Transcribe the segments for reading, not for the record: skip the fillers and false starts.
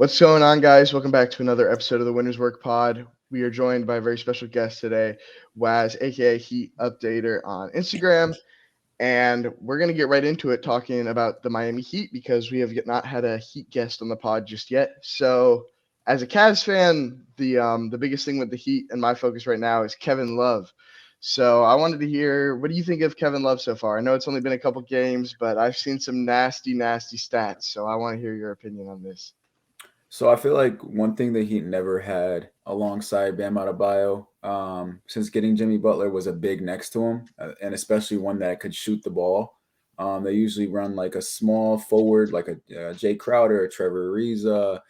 What's going on, guys? Welcome back to another episode of the Winners Work Pod. We are joined by a very special guest today, Waz, aka Heatupdater on Instagram, and we're gonna get right into it, talking about the Miami Heat because we have not had a Heat guest on the pod just yet. So, as a Cavs fan, the biggest thing with the Heat and my focus right now is Kevin Love. So, I wanted to hear, what do you think of Kevin Love so far? I know it's only been a couple games, but I've seen some nasty, nasty stats. So, I want to hear your opinion on this. So I feel like one thing that he never had alongside Bam Adebayo, since getting Jimmy Butler was a big next to him, and especially one that could shoot the ball. They usually run like a small forward, like a Jay Crowder, a Trevor Ariza,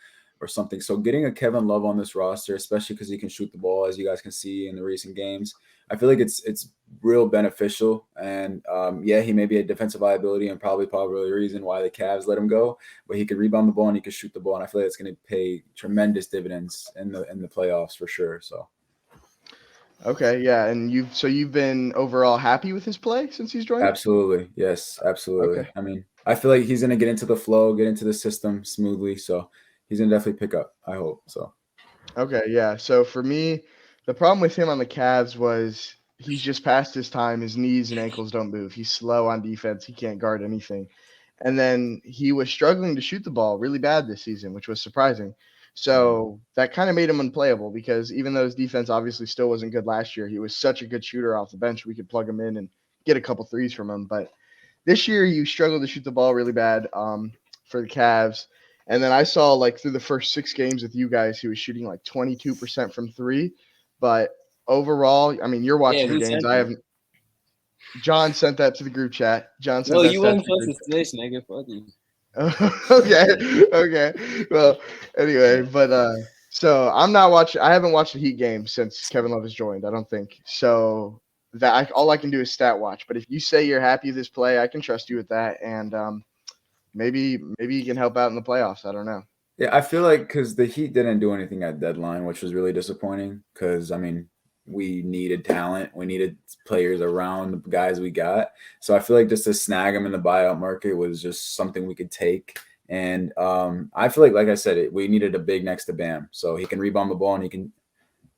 or something. So getting a Kevin Love on this roster, especially because he can shoot the ball, as you guys can see in the recent games, I feel like it's real beneficial. And yeah, he may be a defensive liability and probably the reason why the Cavs let him go, but he could rebound the ball and he could shoot the ball, and I feel like it's going to pay tremendous dividends in the playoffs for sure. So Okay, yeah, and you've been overall happy with his play since he's joined? absolutely, yes, absolutely. Okay. I mean, I feel like he's going to get into the flow, get into the system smoothly. So he's going to definitely pick up. I hope so. Okay, yeah. So for me, the problem with him on the Cavs was he's just past his time. His knees and ankles don't move. He's slow on defense. He can't guard anything. And then he was struggling to shoot the ball really bad this season, which was surprising. So that kind of made him unplayable because even though his defense obviously still wasn't good last year, he was such a good shooter off the bench. We could plug him in and get a couple threes from him. But this year, you struggled to shoot the ball really bad for the Cavs. And then I saw like through the first 6 games with you guys, he was shooting like 22% from three. But overall, I mean, you're Yeah, watching the who games. sent I it? haven't. John sent that to the group chat. John sent Well, that you stat wasn't to the supposed group to snitch, nigga. Fuck you. okay, okay. Well, anyway, but so I'm not watching. I haven't watched the Heat game since Kevin Love has joined. I don't think so. All I can do is stat watch. But if you say you're happy with this play, I can trust you with that, and maybe you can help out in the playoffs. I don't know. Yeah, I feel like because the Heat didn't do anything at deadline, which was really disappointing. Because I mean, we needed talent, we needed players around the guys we got. So I feel like just to snag them in the buyout market was just something we could take. And I feel like I said, we needed a big next to Bam, so he can rebound the ball and he can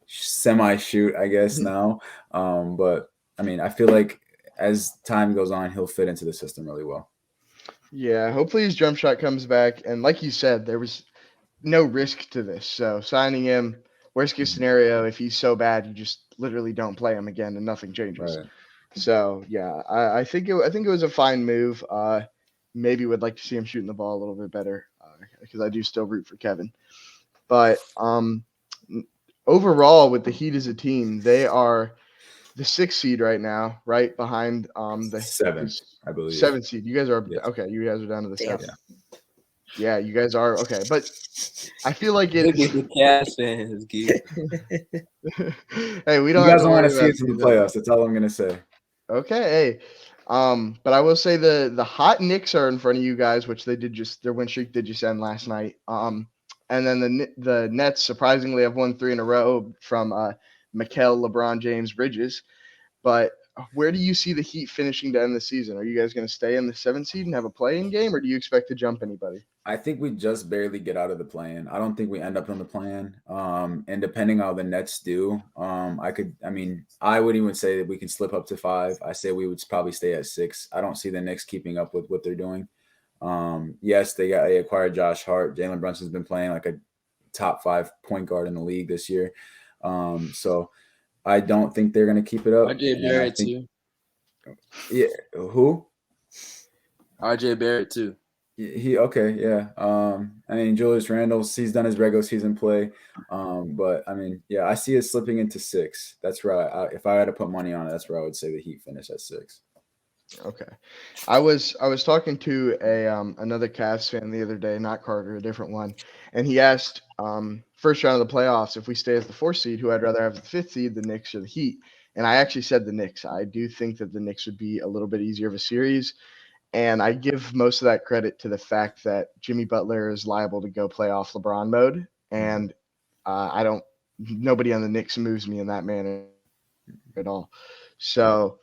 semi shoot, I guess now. But I mean, I feel like as time goes on, he'll fit into the system really well. Yeah, hopefully his jump shot comes back. And like you said, there was no risk to this. So signing him, worst case Mhm. scenario, if he's so bad, you just literally don't play him again and nothing changes. Right. So yeah, I think it was a fine move. Maybe would like to see him shooting the ball a little bit better because I do still root for Kevin. But overall, with the Heat as a team, they are the 6th seed right now, right behind the Seventh, I believe. 7th seed. You guys are Yes. okay. You guys are down to the Damn. 7th. Yeah, you guys are okay. But I feel like Look it's at the Cavs fans, geek. hey, we You don't have guys to don't want to worry see about it to the these. playoffs. That's all I'm gonna say. Okay, hey. But I will say the hot Knicks are in front of you guys, which they did just their win streak did just end last night. And then the Nets surprisingly have won 3 in a row from Mikal, LeBron James, Bridges. But where do you see the Heat finishing to end the season? Are you guys going to stay in the 7th seed and have a play-in game, or do you expect to jump anybody? I think we just barely get out of the plan. I don't think we end up in the plan. And depending on how the Nets do, I mean, I would even say that we can slip up to 5. I say we would probably stay at 6. I don't see the Knicks keeping up with what they're doing. Yes, they acquired Josh Hart. Jalen Brunson's been playing like a top 5 point guard in the league this year. So I don't think they're going to keep it up. RJ And I Barrett think, too. yeah, who? RJ Barrett too. He okay, yeah. I mean Julius Randle's he's done his regular season play, but I mean, yeah, I see it slipping into 6. That's right. If I had to put money on it, that's where I would say the Heat finish at 6. Okay. I was talking to a another Cavs fan the other day, not Carter, a different one, and he asked first round of the playoffs if we stay as the 4th seed, who I'd rather have the 5th seed, the Knicks or the Heat. And I actually said the Knicks. I do think that the Knicks would be a little bit easier of a series. And I give most of that credit to the fact that Jimmy Butler is liable to go playoff LeBron mode. And I don't, nobody on the Knicks moves me in that manner at all. So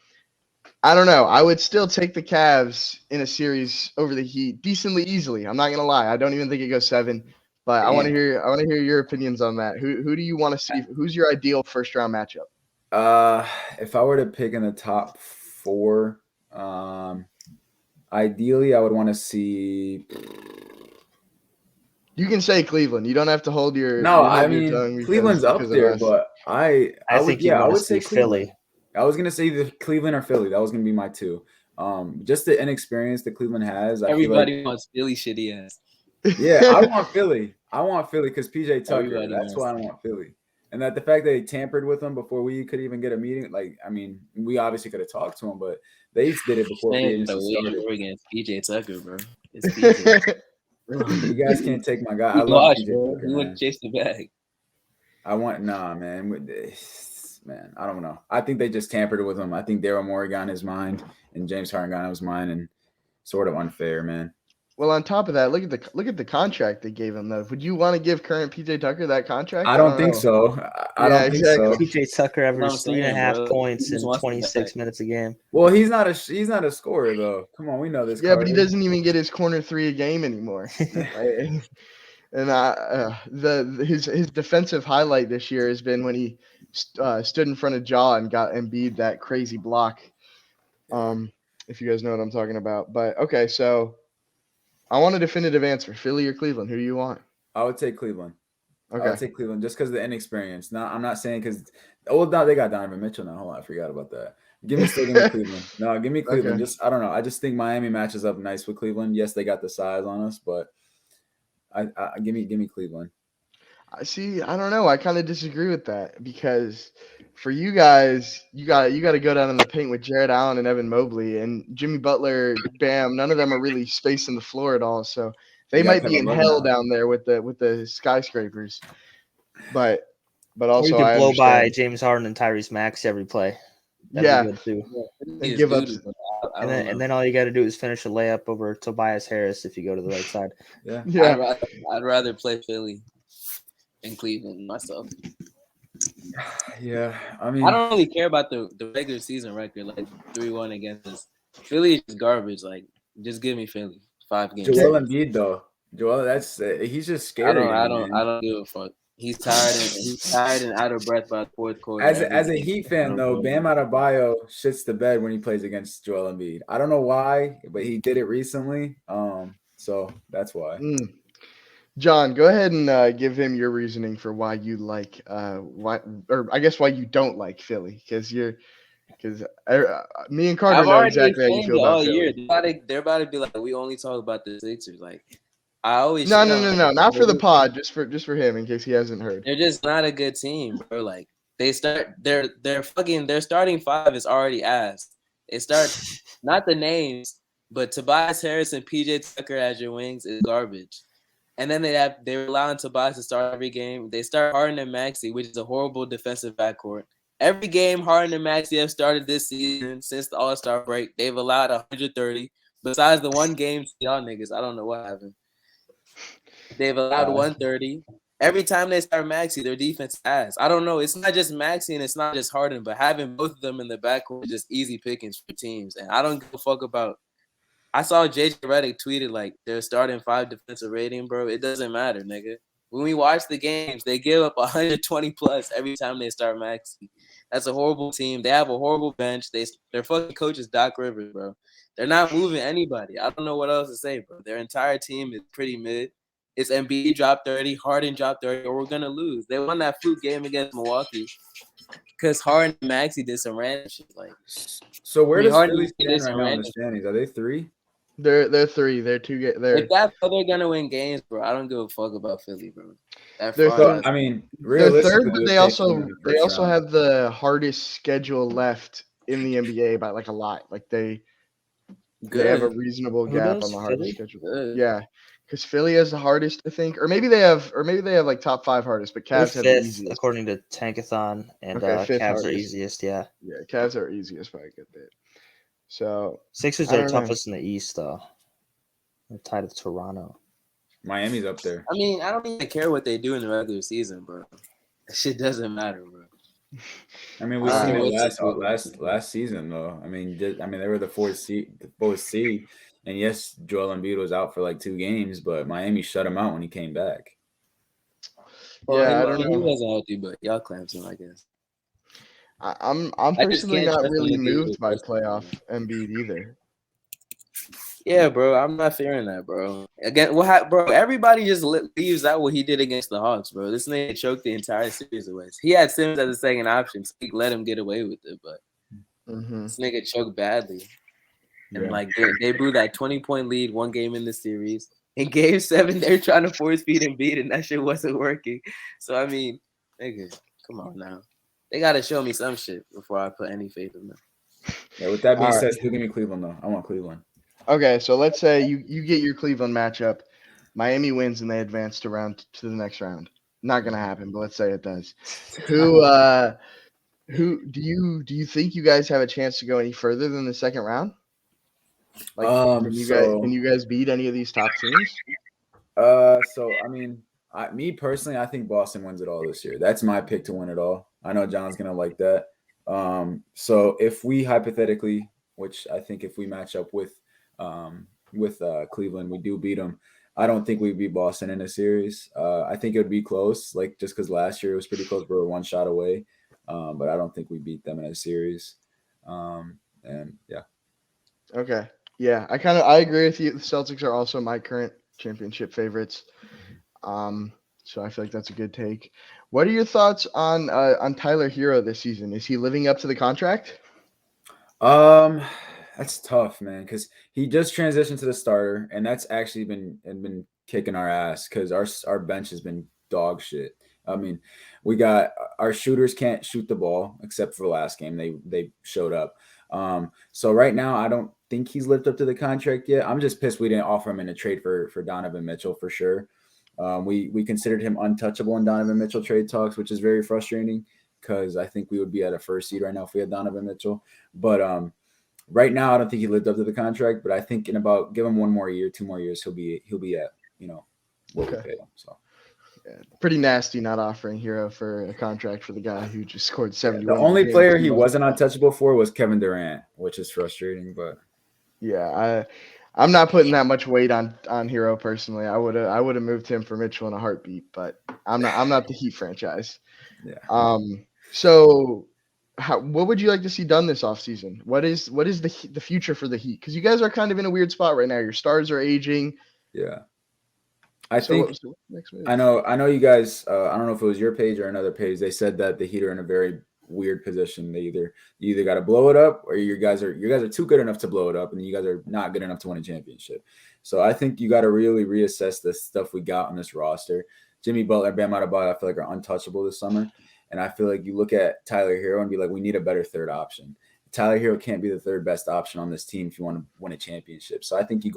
I don't know. I would still take the Cavs in a series over the Heat decently easily. I'm not going to lie. I don't even think it goes 7. But I want to Damn. hear your opinions on that. Who do you want to see? Who's your ideal first round matchup? If I were to pick in the top 4, ideally I would want to see. You can say Cleveland. You don't have to hold your No, I hold your mean tongue Cleveland's up because of there, us. but I I would think you I want to would say see Philly. Cleveland. I was gonna say either Cleveland or Philly. That was gonna be my 2. Just the inexperience that Cleveland has. I feel like Everybody wants Philly shitty ass. yeah, I want Philly. I want Philly because PJ Tucker. Everybody That's why I wants. want Philly. And that the fact that they tampered with him before we could even get a meeting, like, I mean, we obviously could have talked to him, but they did it before free Man, agency the way started. we're against PJ Tucker, bro. It's PJ. You guys can't take my guy. I He love watched, PJ bro. Tucker, He went man. to chase the bag. Man. With this, man, I don't know. I think they just tampered with him. I think Daryl Morey got in his mind and James Harden got in his mind, and sort of unfair, man. Well, on top of that, look at the contract they gave him though. Would you want to give current PJ Tucker that contract? I don't think know. so. I Yeah, don't think so. exactly. PJ Tucker That's what I'm averaged 3.5 saying, bro. points He just in wants the 26 bag. minutes a game. Well, he's not a scorer though. Come on, we know this. Yeah, but he Carter. doesn't even get his corner 3 a game anymore. And his defensive highlight this year has been when he stood in front of Jaw and got Embiid that crazy block. If you guys know what I'm talking about. But okay, so I want a definitive answer: Philly or Cleveland? Who do you want? I would take Cleveland. I would Okay. take Cleveland just because of the inexperience. I'm not saying because they got Donovan Mitchell now. Hold on, I forgot about that. Give me Cleveland. No, give me Cleveland. Okay. Just I don't know. I just think Miami matches up nice with Cleveland. Yes, they got the size on us, but I give me Cleveland. See, I don't know. I kind of disagree with that because for you guys, you got to go down in the paint with Jared Allen and Evan Mobley and Jimmy Butler, Bam. None of them are really spacing the floor at all, so they You got might be Kevin in Love hell now. down there with the skyscrapers. But Or also you could I blow by understand. James Harden and Tyrese Maxey every play. That'd Yeah, be good too. and give up. And then all you got to do is finish a layup over Tobias Harris if you go to the right side. Yeah. Yeah, I'd rather play Philly and Cleveland myself. Yeah. I mean, I don't really care about the regular season record, like 3-1 against us. Philly is just garbage. Like, just give me Philly 5 games. Joel Embiid though. Joel, that's he's just scary. I don't give a fuck. He's tired and out of breath by the fourth quarter. As a Heat fan though, Bam Adebayo shits the bed when he plays against Joel Embiid. I don't know why, but he did it recently. So that's why. John, go ahead and give him your reasoning for why you like why you don't like Philly because me and Carter I've know already exactly how you explained feel it about all year. Philly. They're about to be like, we only talk about the Sixers. Like, I always No, shit on them. not for the pod, just for him in case he hasn't heard. They're just not a good team, bro. Like, their starting 5 is already ass. It starts not the names, but Tobias Harris and PJ Tucker as your wings is garbage. And then they're allowing Tobias to start every game. They start Harden and Maxey, which is a horrible defensive backcourt. Every game Harden and Maxey have started this season since the All-Star break, they've allowed 130. Besides the one game to y'all niggas, I don't know what happened. They've allowed 130. Every time they start Maxey, their defense ass. I don't know. It's not just Maxey and it's not just Harden, but having both of them in the backcourt is just easy pickings for teams. And I don't give a fuck about. I saw JJ Redick tweeted like they're starting 5 defensive rating, bro. It doesn't matter, nigga. When we watch the games, they give up 120 plus every time they start Maxey. That's a horrible team. They have a horrible bench. Their fucking coach is Doc Rivers, bro. They're not moving anybody. I don't know what else to say, bro. Their entire team is pretty mid. It's Embiid dropped 30, Harden dropped 30, or we're gonna lose. They won that fluke game against Milwaukee because Harden and Maxey did some random shit. Like, so where does Harden Philly did stand some right now in random the standings? Are they 3? They're 3. They're 2. If that's how they're gonna win games, bro, I don't give a fuck about Philly, bro. I mean, they're third, realistically, but they're they facing in also the first round. have the hardest schedule left in the NBA by like a lot. Like they have a reasonable gap on the hardest schedule. Good. Yeah, because Philly has the hardest, I think, or maybe they have like top 5 hardest, but They're Cavs have the fifth easiest. according to Tankathon, and fifth Cavs are hardest. easiest. Yeah, Cavs are easiest by a good bit. So Sixers I are don't know. toughest in the East, though. They're tied with Toronto. Miami's up there. I mean, I don't even care what they do in the regular season, bro. That shit doesn't matter, bro. I mean, we've seen it last season though. I mean, they were the fourth seed, and yes, Joel Embiid was out for like 2 games, but Miami shut him out when he came back. Yeah, I don't He know. wasn't healthy, but y'all clamped him, I guess. I'm I just personally can't not trust him really to give you moved a by first round. playoff Embiid either. Yeah, bro, I'm not fearing that, bro. Again, bro? Everybody just leaves out what he did against the Hawks, bro. This nigga choked the entire series away. He had Sims as a second option, so he let him get away with it, but this nigga choked badly. And Yeah. like they blew that 20-point lead one game in the series. In game 7, they're trying to force feed and beat, and that shit wasn't working. So I mean, nigga, come on now. They gotta show me some shit before I put any faith in them. Yeah. With that being All right. said, still give me Cleveland though. I want Cleveland. Okay, so let's say you get your Cleveland matchup. Miami wins and they advance to the next round. Not gonna happen, but let's say it does. Who do you think you guys have a chance to go any further than the second round? Like, can you guys beat any of these top teams? So I mean, me personally, I think Boston wins it all this year. That's my pick to win it all. I know John's gonna like that. So if we hypothetically, which I think if we match up with Cleveland, we do beat them. I don't think we beat Boston in a series. I think it would be close, like just because last year it was pretty close. We were one shot away, but I don't think we beat them in a series. And yeah. Okay. Yeah, I agree with you. The Celtics are also my current championship favorites. So I feel like that's a good take. What are your thoughts on Tyler Hero this season? Is he living up to the contract? That's tough, man, because he just transitioned to the starter, and that's actually been kicking our ass because our bench has been dog shit. I mean, we got our shooters can't shoot the ball except for the last game. They showed up. So right now I don't think he's lived up to the contract yet. I'm just pissed we didn't offer him in a trade for Donovan Mitchell for sure. We considered him untouchable in Donovan Mitchell trade talks, which is very frustrating because I think we would be at a first seed right now if we had Donovan Mitchell. But right now I don't think he lived up to the contract. But I think in about give him 1 more year, 2 more years, he'll be at what we paid him. So. Yeah, pretty nasty not offering Hero for a contract for the guy who just scored 71. The only player he wasn't untouchable for was Kevin Durant, which is frustrating. But yeah, I'm not putting that much weight on Hero personally. I would have moved him for Mitchell in a heartbeat, but I'm not the Heat franchise. Yeah. So what would you like to see done this offseason? What is the future for the Heat? Because you guys are kind of in a weird spot right now. Your stars are aging. Yeah. I think what's the next move? I know you guys. I don't know if it was your page or another page. They said that the Heat are in a very weird position. You either got to blow it up, or you guys are too good enough to blow it up, and you guys are not good enough to win a championship. So I think you got to really reassess the stuff we got on this roster. Jimmy Butler, Bam Adebayo, I feel like are untouchable this summer, and I feel like you look at Tyler Hero and be like, we need a better third option. Tyler Hero can't be the third best option on this team if you want to win a championship. So I think you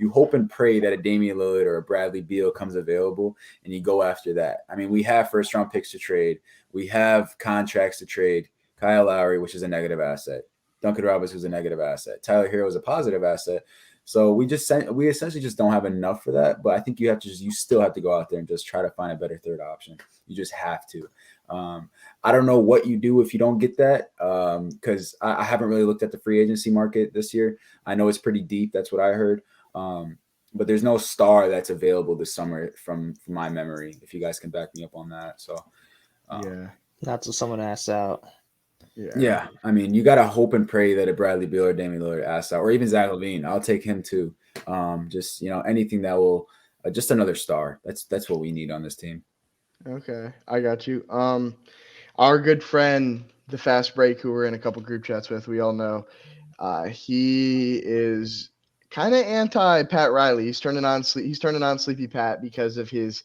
hope and pray that a Damian Lillard or a Bradley Beal comes available, and you go after that. I mean, we have first-round picks to trade. We have contracts to trade. Kyle Lowry, which is a negative asset. Duncan Robinson, who's a negative asset. Tyler Hero is a positive asset. So we essentially just don't have enough for that. But I think you still have to go out there and just try to find a better third option. You just have to. I don't know what you do if you don't get that because I haven't really looked at the free agency market this year. I know it's pretty deep. That's what I heard. But there's no star that's available this summer from my memory, if you guys can back me up on that. So, yeah. Not till someone asks out. Yeah. I mean, you got to hope and pray that a Bradley Beal or Damian Lillard asks out, or even Zach LaVine. I'll take him too. Just, anything that will just another star. That's what we need on this team. Okay, I got you. Our good friend, the Fast Break, who we're in a couple group chats with, we all know, he is kind of anti Pat Riley. He's turning on Sleepy Pat because of his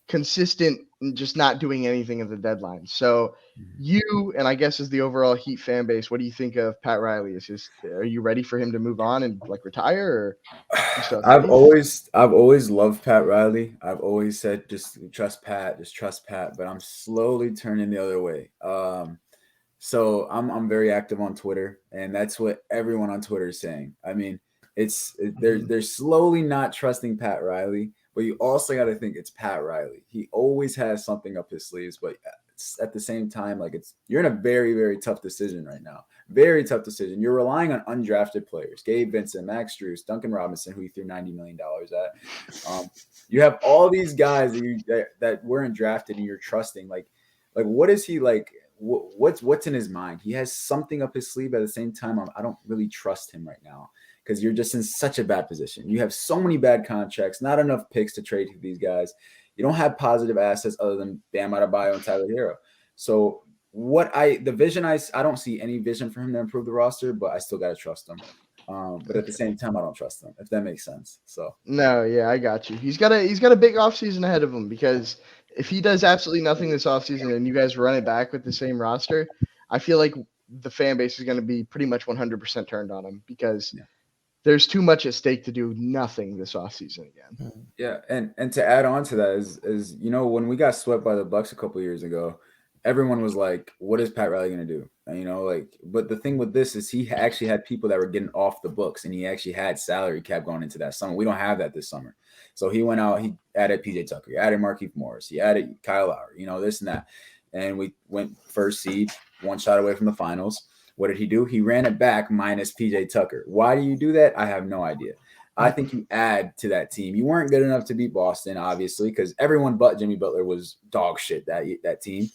consistent just not doing anything at the deadline. So you and I guess as the overall Heat fan base, what do you think of Pat Riley? Are you ready for him to move on and like retire, or you still have faith? I've always loved Pat Riley. I've always said just trust Pat, but I'm slowly turning the other way. So I'm very active on Twitter, and that's what everyone on Twitter is saying. I mean, they're slowly not trusting Pat Riley, but you also got to think it's Pat Riley. He always has something up his sleeves, but at the same time, like you're in a very, very tough decision right now. Very tough decision. You're relying on undrafted players: Gabe Vincent, Max Strus, Duncan Robinson, who you threw $90 million at. You have all these guys that weren't drafted, and you're trusting. Like what is he like? What's in his mind? He has something up his sleeve. At the same time, I don't really trust him right now because you're just in such a bad position. You have so many bad contracts, not enough picks to trade to these guys. You don't have positive assets other than Bam Adebayo and Tyler Hero. So I don't see any vision for him to improve the roster, but I still got to trust him. But at the same time, I don't trust him, if that makes sense. So no, yeah, I got you. He's got a big offseason ahead of him, because if he does absolutely nothing this offseason and you guys run it back with the same roster, I feel like the fan base is going to be pretty much 100% turned on him, because there's too much at stake to do nothing this offseason again. Yeah, and to add on to that is when we got swept by the Bucks a couple of years ago, everyone was like, what is Pat Riley going to do? And, but the thing with this is he actually had people that were getting off the books, and he actually had salary cap going into that summer. We don't have that this summer. So he went out, he added PJ Tucker, he added Markieff Morris, he added Kyle Lowry, this and that. And we went first seed, one shot away from the finals. What did he do? He ran it back minus PJ Tucker. Why do you do that? I have no idea. I think you add to that team. You weren't good enough to beat Boston, obviously, because everyone but Jimmy Butler was dog shit, that team.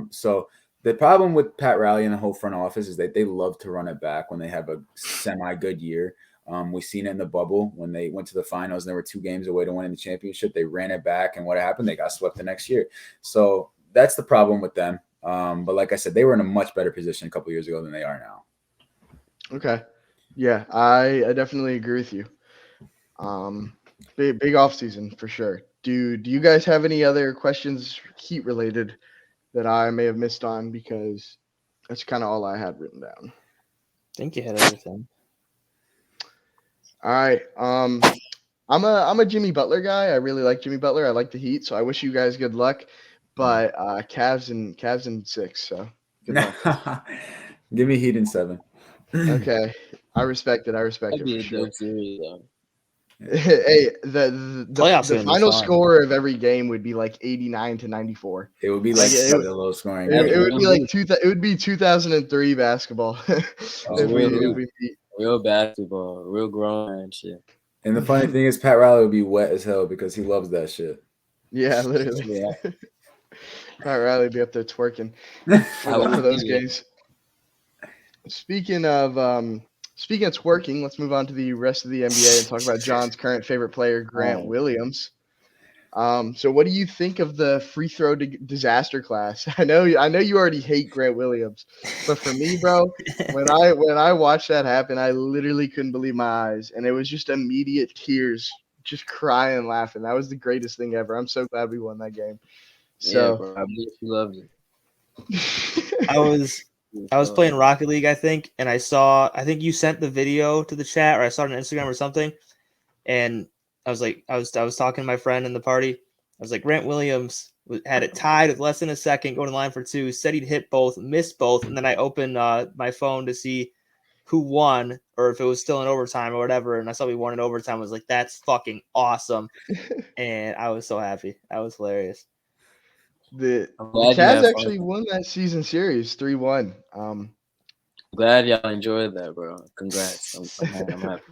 So the problem with Pat Riley and the whole front office is that they love to run it back when they have a semi-good year. We've seen it in the bubble when they went to the finals and they were 2 games away to winning the championship. They ran it back, and what happened? They got swept the next year. So that's the problem with them. But like I said, they were in a much better position a couple years ago than they are now. Okay. Yeah, I definitely agree with you. Big off season for sure. Do you guys have any other questions Heat related that I may have missed on? Because that's kind of all I had written down. I think you had everything. All right. I'm a Jimmy Butler guy. I really like Jimmy Butler. I like the Heat, so I wish you guys good luck. But Cavs in 6. So good luck. Give me Heat in 7. Okay, I respect it. That'd For be a sure. dope series, though. Hey, the Playoffs the gonna be final fun. score of every game would be like 89-94. It would be like it- a low scoring. It would be like it would be 2003 basketball. Oh, if we beat. Real basketball, real grown man shit. And the funny thing is, Pat Riley would be wet as hell because he loves that shit. Yeah, literally. Yeah. Pat Riley would be up there twerking for those games. Speaking of twerking, let's move on to the rest of the NBA and talk about John's current favorite player, Grant Williams. So what do you think of the free throw disaster class? I know you already hate Grant Williams, but for me, bro, when I watched that happen, I literally couldn't believe my eyes, and it was just immediate tears, just crying and laughing. That was the greatest thing ever. I'm so glad we won that game. So yeah, bro, I believe she loves it. I was playing Rocket League, I think, and I think you sent the video to the chat, or I saw it on Instagram or something, and I was like, I was talking to my friend in the party. I was like, Grant Williams had it tied with less than a second, going to line for 2, said he'd hit both, missed both, and then I opened my phone to see who won, or if it was still in overtime or whatever, and I saw we won in overtime. I was like, that's fucking awesome, and I was so happy. That was hilarious. The Cavs actually won that season series 3-1. Glad y'all enjoyed that, bro. Congrats. I'm happy.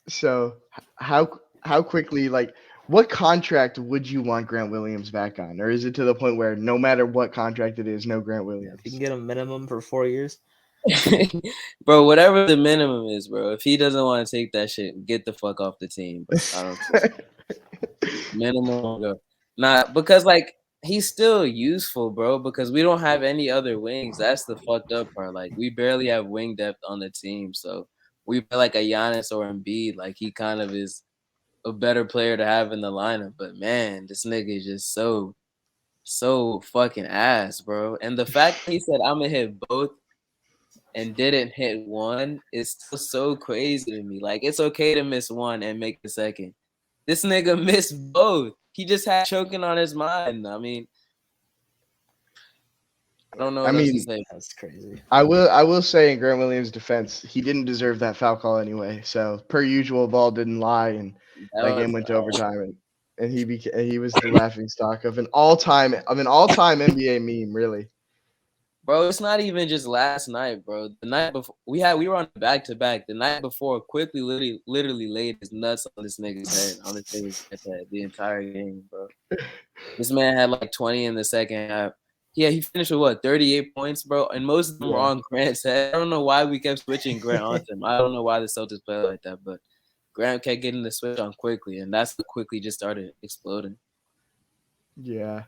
So how quickly, like, what contract would you want Grant Williams back on? Or is it to the point where no matter what contract it is, no Grant Williams? You can get a minimum for 4 years. Bro, whatever the minimum is, bro. If he doesn't want to take that shit, get the fuck off the team. Bro. I don't care. Minimum, bro. Nah, because like he's still useful, bro, because we don't have any other wings. That's the fucked up part. Like we barely have wing depth on the team. So we play like a Giannis or Embiid. Like he kind of is a better player to have in the lineup. But man, this nigga is just so fucking ass, bro. And the fact that he said I'm gonna hit both and didn't hit one is still so crazy to me. Like it's okay to miss one and make the second. This nigga missed both. He just had choking on his mind. I mean, I don't know what else to say. That's crazy. I will say in Grant Williams' defense, he didn't deserve that foul call anyway. So per usual, ball didn't lie, and that game went to overtime. and he was the laughing stock of an all-time NBA meme, really. Bro, it's not even just last night, bro. The night before we were on back to back. The night before, quickly literally laid his nuts on this nigga's head the entire game, bro. This man had like 20 in the second half. Yeah, he finished with what, 38 points, bro, and most of them were on Grant's head. I don't know why we kept switching Grant onto him. I don't know why the Celtics play like that, but Grant kept getting the switch on quickly, and that's what quickly just started exploding. Yeah.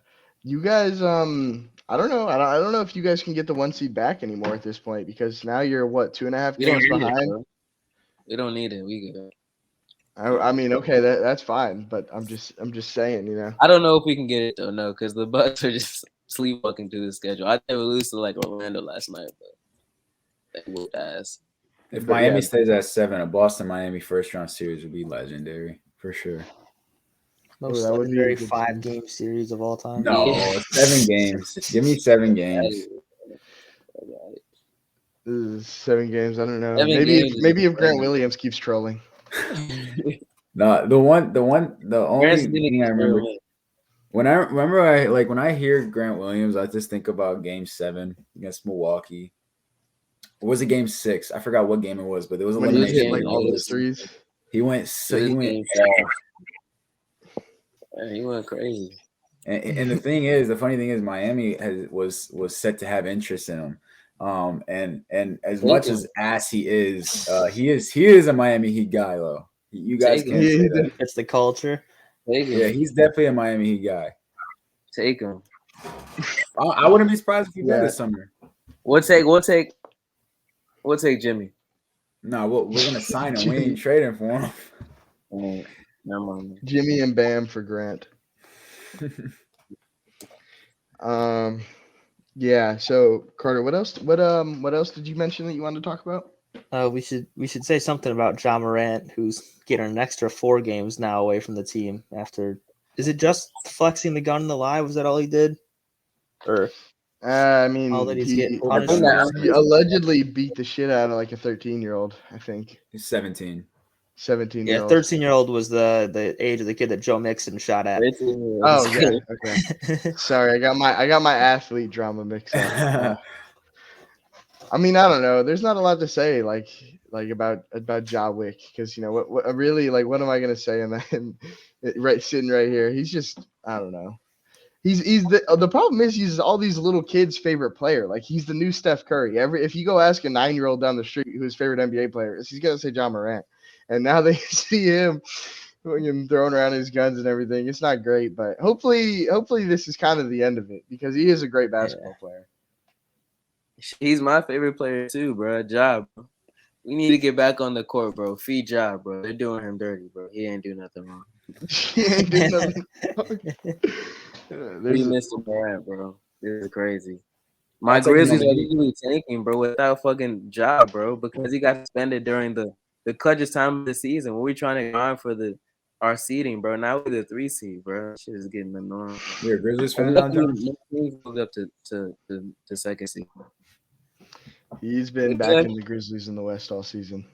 You guys, I don't know. I don't know if you guys can get the 1 seed back anymore at this point because now you're what, 2.5 We don't games need behind. it, bro. We don't need it. We good. I mean, okay, that's fine, but I'm just saying, you know. I don't know if we can get it though, no, because the Bucks are just sleepwalking through the schedule. I think we lose to like Orlando last night, but they whooped ass. If But Miami yeah. stays at 7, a Boston-Miami first-round series would be legendary for sure. Most that would be legendary a good 5-game series of all time. No, 7 games. Give me 7 games. This is 7 games. I don't know. 7 Maybe games is if Grant crazy. Williams keeps trolling. No, the only Grant's thing I remember when I hear Grant Williams, I just think about Game 7 against Milwaukee. What was it, Game 6? I forgot what game it was, but it was When he was elimination. hitting like all those threes. He went Game off. He went crazy. And the funny thing is, Miami was set to have interest in him. And as much as ass he is a Miami Heat guy though. You guys can't say that. It's the culture. Yeah, he's definitely a Miami Heat guy. Take him. I wouldn't be surprised if he did this summer. We'll take Jimmy. No, we're gonna sign him. We ain't trading for him. Never mind. Jimmy and Bam for Grant. Yeah. So Carter, what else did you mention that you wanted to talk about? We should say something about Ja Morant, who's getting an extra 4 games now away from the team after. Is it just flexing the gun in the lie? Was that all he did? Or I mean, all that he's getting he punished? allegedly beat the shit out of like a 13-year-old. I think He's 17. 17-year-old. 13-year-old was the age of the kid that Joe Mixon shot at. Oh yeah. Okay. Sorry, I got my athlete drama mixed up. I mean, I don't know. There's not a lot to say like about Ja Wick because you know what really like what am I gonna say sitting right here? He's just I don't know. He's the problem is he's all these little kids' favorite player. Like he's the new Steph Curry. If you go ask a 9-year-old down the street who his favorite NBA player is, he's gonna say Ja Morant. And now they see him throwing around his guns and everything. It's not great, but hopefully this is kind of the end of it because he is a great basketball player. He's my favorite player too, bro. Ja, bro. We need to get back on the court, bro. Feed Ja, bro. They're doing him dirty, bro. He ain't do nothing wrong. He ain't do nothing wrong. We missed Morant, bro. This is crazy. My Grizzlies are usually tanking, bro, without fucking Ja, bro, because he got suspended during the clutchest time of the season when we're trying to grind for our seeding, bro. Now we're the 3 seed, bro. Shit is getting annoying. You're a Grizzlies fan now, John? Moved up to second seed. He's been back in the Grizzlies in the West all season.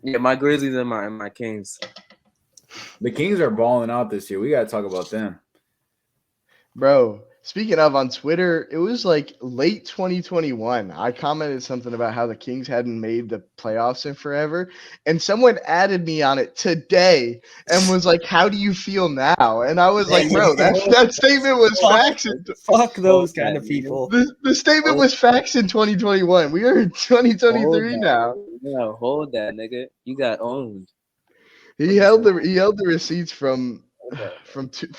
Yeah, my Grizzlies and my Kings. The Kings are balling out this year. We gotta talk about them. Bro, speaking of, on Twitter, it was like late 2021. I commented something about how the Kings hadn't made the playoffs in forever, and someone added me on it today and was like, "How do you feel now?" And I was like, "Bro, that statement was facts. Fuck those kind of people." The statement was facts in 2021. We are in 2023 now. No, hold that, nigga. You got owned. He held the receipts from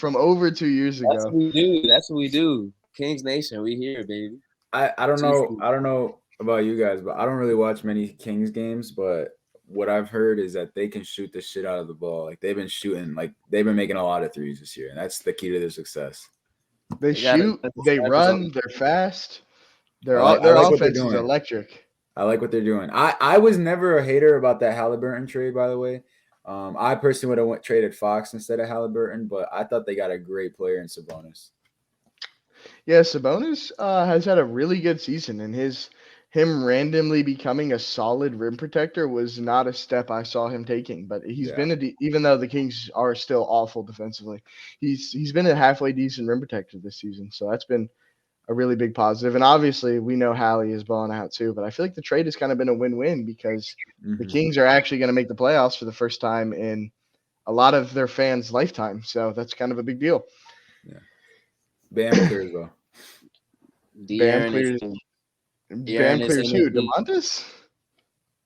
over 2 years ago. That's what we do. Kings Nation, we here, baby. I don't know about you guys, but I don't really watch many Kings games, but what I've heard is that they can shoot the shit out of the ball. Like they've been making a lot of threes this year, and that's the key to their success. They shoot, they run, they're fast. Their offense is electric. I like what they're doing. I was never a hater about that Halliburton trade, by the way. I personally would have traded Fox instead of Halliburton, but I thought they got a great player in Sabonis. Yeah, Sabonis has had a really good season, and his him randomly becoming a solid rim protector was not a step I saw him taking. But he's been even though the Kings are still awful defensively, he's been a halfway decent rim protector this season. So that's been a really big positive. And obviously, we know Hallie is balling out too. But I feel like the trade has kind of been a win-win because the Kings are actually going to make the playoffs for the first time in a lot of their fans' lifetime. So that's kind of a big deal. Yeah. Bam clears though. Bam clears. Bam clears who? DeMontis?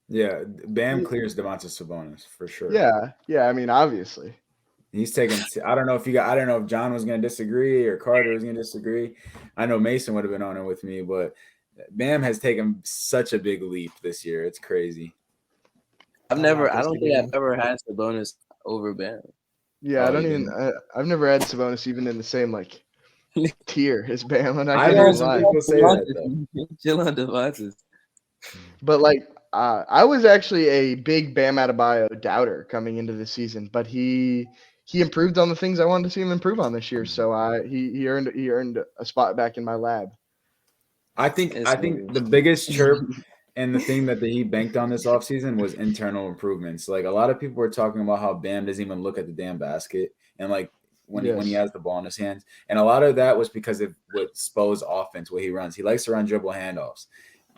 Yeah, Bam clears Domantas Sabonis for sure. Yeah. I mean, obviously. He's taking. I don't know if John was going to disagree or Carter was going to disagree. I know Mason would have been on it with me, but Bam has taken such a big leap this year. It's crazy. I don't think I've ever had Sabonis over Bam. Yeah, I've never had Sabonis even in the same like tier as Bam. And I heard some people say that though. Chill on devices. But like, I was actually a big Bam Adebayo doubter coming into the season, but he improved on the things I wanted to see him improve on this year. So he earned a spot back in my lab. I think the biggest chirp and the thing that he banked on this offseason was internal improvements. Like a lot of people were talking about how Bam doesn't even look at the damn basket and like when he has the ball in his hands. And a lot of that was because of what Spo's offense, what he runs. He likes to run dribble handoffs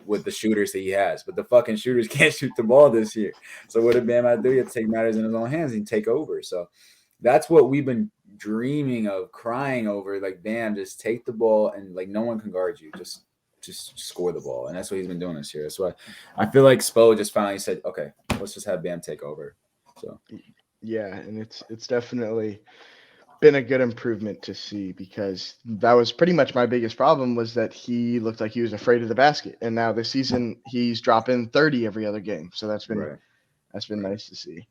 with the shooters that he has, but the fucking shooters can't shoot the ball this year. So what did Bam have to do? He had to take matters in his own hands and take over. So that's what we've been dreaming of, crying over. Like, Bam, just take the ball and like no one can guard you. Just score the ball. And that's what he's been doing this year. That's why I feel like Spo just finally said, okay, let's just have Bam take over. So yeah, and it's definitely been a good improvement to see because that was pretty much my biggest problem was that he looked like he was afraid of the basket. And now this season he's dropping 30 every other game. So that's been nice to see.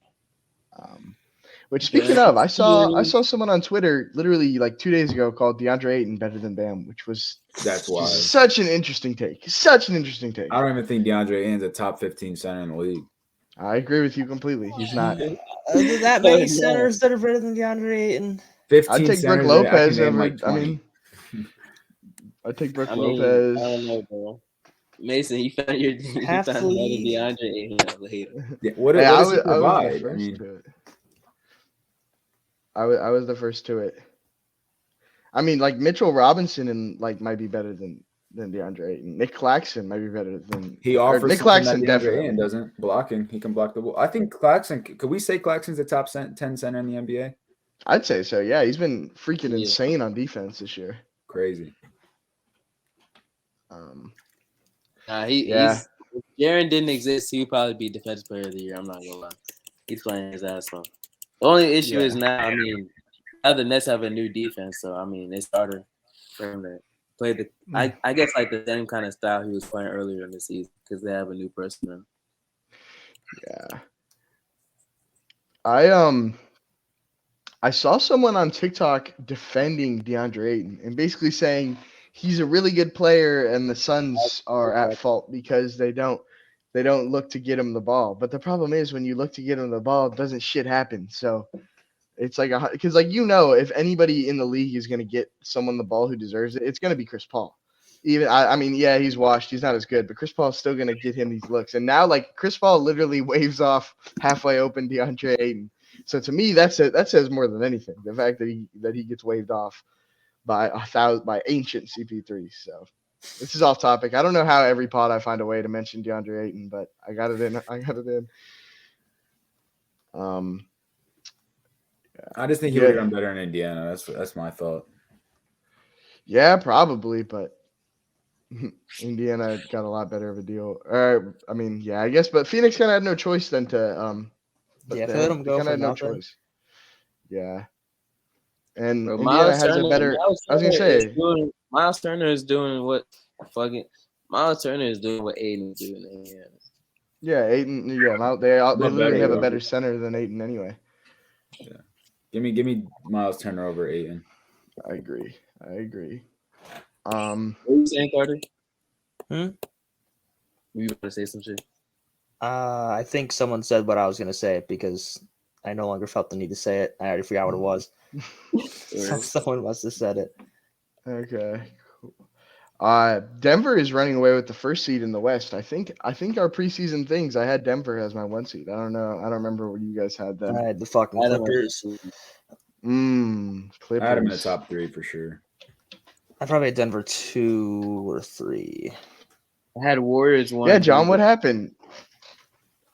Which speaking of, I saw someone on Twitter literally like 2 days ago called DeAndre Ayton better than Bam, which was such an interesting take. I don't even think DeAndre Ayton's a top 15 center in the league. I agree with you completely. He's not. Are there that many centers that are better than DeAndre Ayton? 15 I'd take Brook Lopez over. Like I'd take Brook Lopez. I don't know, bro. Mason, you found another DeAndre Ayton later. Yeah, what does he provide? I was the first to it. I mean, like Mitchell Robinson and like might be better than DeAndre Ayton. Nick Claxton might be better than he offers. Nick Claxton definitely Ayton doesn't blocking. He can block the ball. I think Claxton. Could we say Claxton's the top 10 center in the NBA? I'd say so. Yeah, he's been freaking insane on defense this year. Crazy. He's if Jaren didn't exist, he'd probably be defensive player of the year. I'm not gonna lie. He's playing his ass off. The only issue is now, I mean, now the Nets have a new defense, so I mean, they started for him to play the. I guess like the same kind of style he was playing earlier in the season because they have a new person. Yeah. I saw someone on TikTok defending DeAndre Ayton and basically saying he's a really good player and the Suns are at fault because they don't look to get him the ball. But the problem is when you look to get him the ball, doesn't shit happen. So it's like because like if anybody in the league is gonna get someone the ball who deserves it, it's gonna be Chris Paul. Even I mean, yeah, he's washed, he's not as good, but Chris Paul's still gonna get him these looks. And now like Chris Paul literally waves off halfway open DeAndre Ayton. So to me, that says more than anything. The fact that he gets waved off by ancient CP3. So this is off topic. I don't know how every pod I find a way to mention DeAndre Ayton, but I got it in. I just think he would have done better in Indiana. That's my thought. Yeah, probably, but Indiana got a lot better of a deal. I mean, yeah, I guess, but Phoenix kind of had no choice then to if they let him go for had no nothing. choice. Yeah. And Bro, Indiana has a better. I was gonna say Miles Turner is doing what Miles Turner is doing what Ayton is doing in Indiana. Yeah, Ayton. Yeah, they literally have a better center than Ayton anyway. Yeah, give me Miles Turner over Ayton. I agree. What are you saying, Carter? Hmm? You want to say some shit? I think someone said what I was gonna say because I no longer felt the need to say it. I already forgot what it was. Someone must have said it. Okay. Cool. Denver is running away with the first seed in the West. I think our preseason things, I had Denver as my 1 seed. I don't know. I don't remember what you guys had them. I had the fucking I don't know. Clippers. Clippers. I had him in the top 3 for sure. I probably had Denver 2 or 3. I had Warriors 1. Yeah, John, what happened?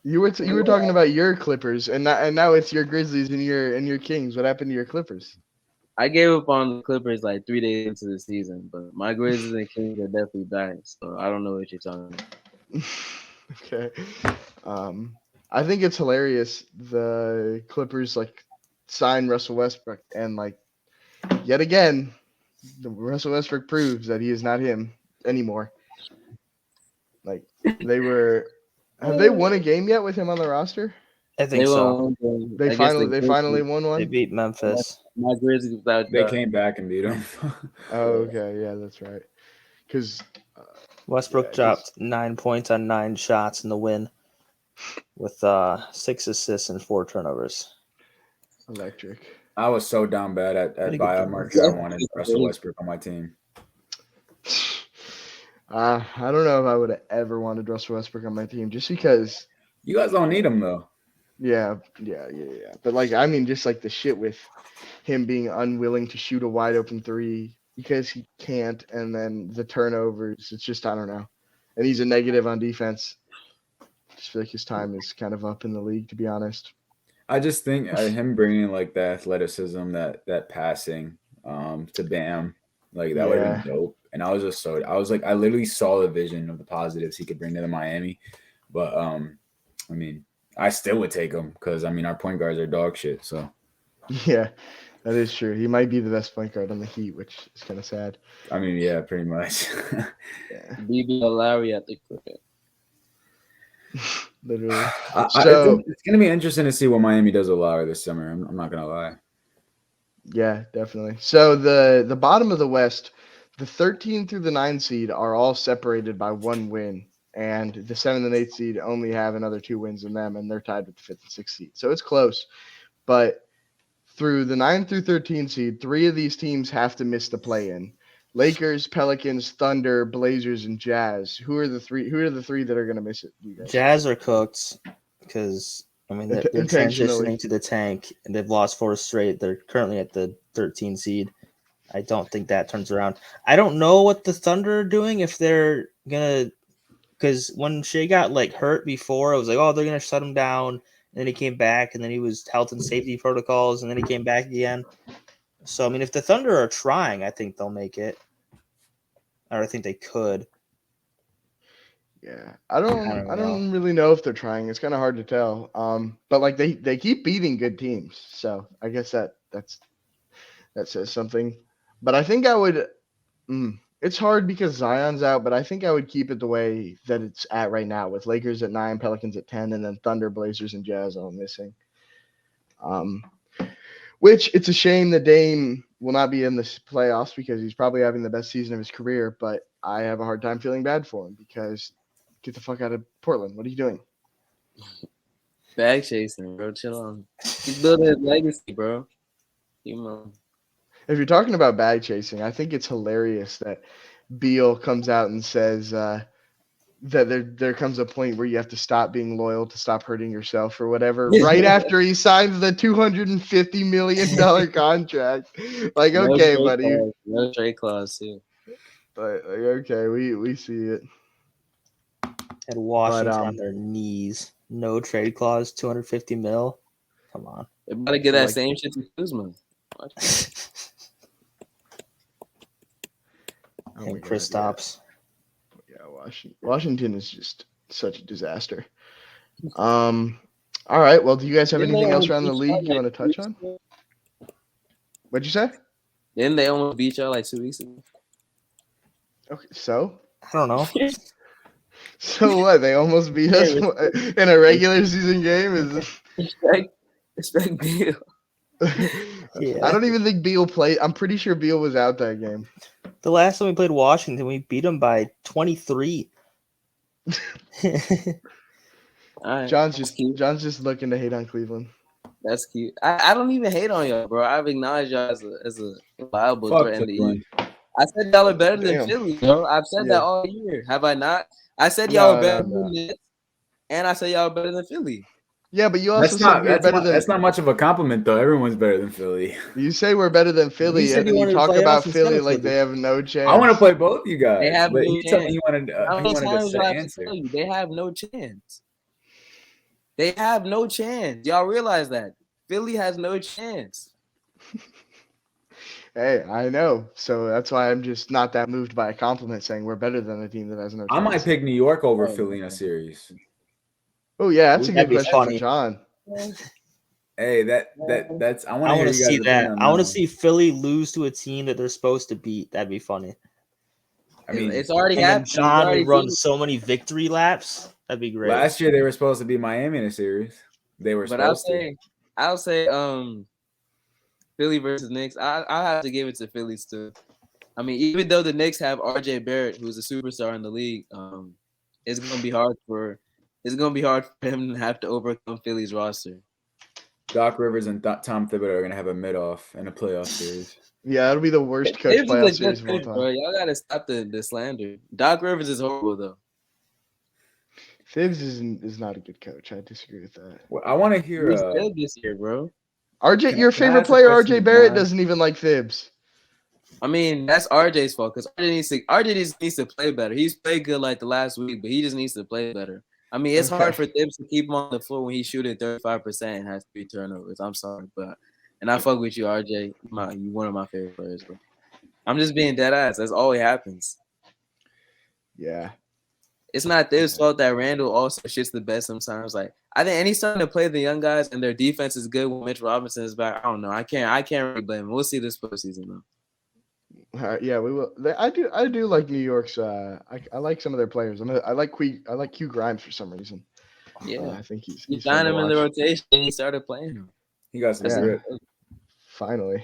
You were talking about your Clippers, and now it's your Grizzlies and your Kings. What happened to your Clippers? I gave up on the Clippers like 3 days into the season, but my Grizzlies and Kings are definitely back. So I don't know what you're talking about. Okay. I think it's hilarious. The Clippers signed Russell Westbrook, and yet again, Russell Westbrook proves that he is not him anymore. Have they won a game yet with him on the roster? I think so. They finally won one. They beat Memphis. My Grizzlies without They came back and beat them. Oh, okay, yeah, that's right. Because Westbrook dropped 9 points on 9 shots in the win, with 6 assists and 4 turnovers. Electric. I was so down bad at buyout market. I wanted Russell Westbrook on my team. I don't know if I would have ever wanted Russell Westbrook on my team, just because. You guys don't need him though. Yeah. But just the shit with him being unwilling to shoot a wide open 3 because he can't, and then the turnovers. It's just, I don't know. And he's a negative on defense. I just feel like his time is kind of up in the league, to be honest. I just think him bringing the athleticism, that passing, to Bam, that would have been dope. And I was I literally saw the vision of the positives he could bring to the Miami. But I still would take him because our point guards are dog shit. So yeah, that is true. He might be the best point guard on the Heat, which is kind of sad. Yeah, pretty much. Yeah. BB Lowry at the Clippers. Literally. It's gonna be interesting to see what Miami does with Lowry this summer. I'm not gonna lie. Yeah, definitely. So the bottom of the West, the 13 through the 9 seed are all separated by 1 win, and the 7 and 8 seed only have another 2 wins in them, and they're tied with the 5th and 6th seed. So it's close, but through the 9 through 13 seed, 3 of these teams have to miss the play-in. Lakers, Pelicans, Thunder, Blazers, and Jazz. Who are the three that are going to miss it? You guys? Jazz are cooked because they're transitioning to the tank, and they've lost 4 straight. They're currently at the 13 seed. I don't think that turns around. I don't know what the Thunder are doing, if they're gonna, because when Shea got hurt before, I was like, oh, they're gonna shut him down. And then he came back, and then he was health and safety protocols, and then he came back again. So if the Thunder are trying, I think they'll make it, or I think they could. Yeah, I don't really know if they're trying. It's kind of hard to tell. But they keep beating good teams, so I guess that says something. But I think I would. It's hard because Zion's out, but I think I would keep it the way that it's at right now, with Lakers at 9, Pelicans at 10, and then Thunder, Blazers, and Jazz all missing. Which it's a shame that Dame will not be in the playoffs because he's probably having the best season of his career. But I have a hard time feeling bad for him because get the fuck out of Portland. What are you doing? Bag chasing, bro. Chill on. He's building his legacy, bro. If you're talking about bag chasing, I think it's hilarious that Beal comes out and says that there comes a point where you have to stop being loyal to stop hurting yourself or whatever. Right after he signs the $250 million contract, okay, buddy. No trade clause too. But okay, we see it. At Washington on their knees, no trade clause, $250 million. Come on, they better get that same shit to Kuzma. And Kristaps. Yeah, Washington is just such a disaster. All right. Well, do you guys have anything else around the league you want to touch on? What'd you say? Didn't they almost beat y'all 2 weeks ago? Okay, so I don't know. So what? They almost beat us in a regular season game. Respect Beal. Yeah. I don't even think Beal played. I'm pretty sure Beal was out that game. The last time we played Washington, we beat them by 23. Right, John's just looking to hate on Cleveland. That's cute. I don't even hate on y'all, bro. I've acknowledged y'all as a viable threat in the East. I said y'all are better than Damn. Philly, bro. I've said Yeah. that all year. Have I not? I said y'all are better No. than the Knicks, and I said y'all are better than Philly. Yeah, but you also said we were better than. That's not much of a compliment though. Everyone's better than Philly. You say we're better than Philly, said and you then you wanted to talk play about us instead Philly of like Philly. they have no chance. I want to play both you guys. They have but no he told chance. me he wanted How he many wanted times a do I set have to answer. tell you? They have no chance. They have no chance. Y'all realize that Philly has no chance. Hey, I know. So that's why I'm just not that moved by a compliment saying we're better than a team that has no chance. I might pick New York over Oh, Philly in a series. Oh yeah, that's a That'd good be question funny. for John. Hey, that's I want I to hear want to you guys' see opinion that. on I want to one. see Philly lose to a team that they're supposed to beat. That'd be funny. I mean, it's already And then happened. John Already would run beat. so many victory laps. That'd be great. last year they were supposed to be Miami in a series. They were But I'll supposed to. say Philly versus Knicks. I'll have to give it to Philly still. I mean, even though the Knicks have RJ Barrett, who's a superstar in the league, it's gonna be hard for him to have to overcome Philly's roster. Doc Rivers and Tom Thibodeau are gonna have a mid-off in a playoff series. Yeah, that'll be the worst coach Thibs playoff is a series good of all coach, time. bro. Y'all gotta stop the slander. Doc Rivers is horrible though. Thibs is not a good coach. I disagree with that. Well, I want to He hear. was good this year, bro. RJ, your Can I favorite ask a player, question RJ to Barrett, John? doesn't even like Thibs. I mean, that's RJ's fault because RJ needs to play better. He's played good like the last week, but he just needs to play better. I mean, it's hard for Thibs to keep him on the floor when he's shooting 35% and has 3 turnovers. I'm sorry, but and I fuck with you, RJ. You one of my favorite players, bro. I'm just being dead ass. That's all it happens. Yeah. It's not Thibs' fault that Randall also shits the best sometimes. Like I think, and he's starting to play the young guys, and their defense is good when Mitch Robinson is back. I don't know. I can't really blame him. We'll see this postseason though. Yeah, we will. I do like New York's. I like some of their players. I like Q Grimes for some reason. Yeah, I think he's he fun found to him in the watch. rotation and he started playing him. He got some Yeah. grit. Finally.